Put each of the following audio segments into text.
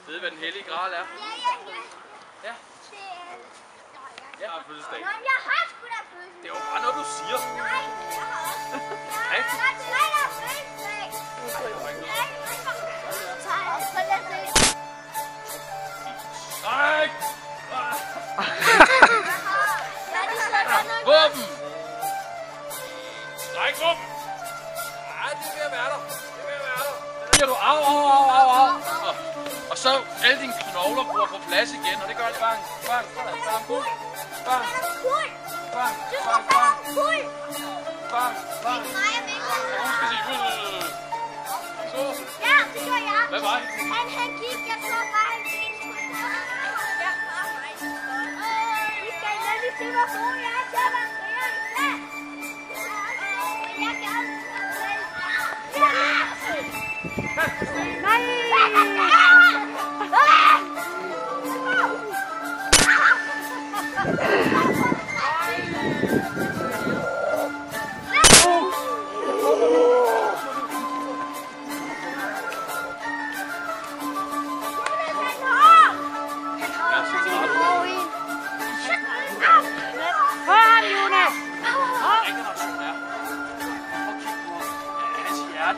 Ved I, hvad den hellige gral er? Ja. Jeg har fødselsdag. Nej, jeg har sgu da fødselsdag. Det er jo bare noget, du siger. Nej, jeg har også. Nej. Nej, jeg har fødselsdag. Nej! Våben! Stræk våben! Nej, det er ved at være der. Det er ved at være der. Så siger du au, au, au, au, au. Og så alle dine knogler bruger på plads igen, og det gør det bang, bang, bang, bang, bang, bang, bang, bang, bang, bang. Og hun skal sige så. Ja, det gør jeg. Hvad var det? Han gik, jeg så bare en ting. Vi skal nemlig se, hvor god jeg er til at være friere i dag. Jeg gerne.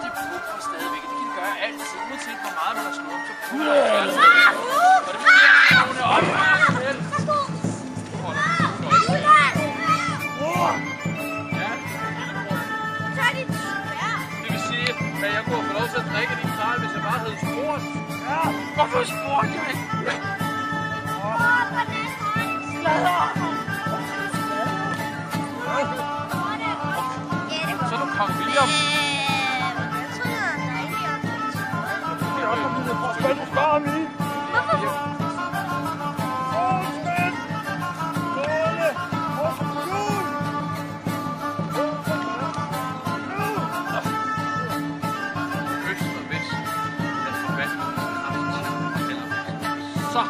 Det pumper stadigvæk. Det kan de gøre altid. Uanset hvor meget man har slået, så pumper det stadigvæk. Og det betyder, at hun er op for sig selv. Ja, det vil sige, at jeg kunne få lov til at drikke din kral, hvis jeg bare havde spurgt. Ja, hvorfor spurgte jeg ikke? Så er du kong William. Så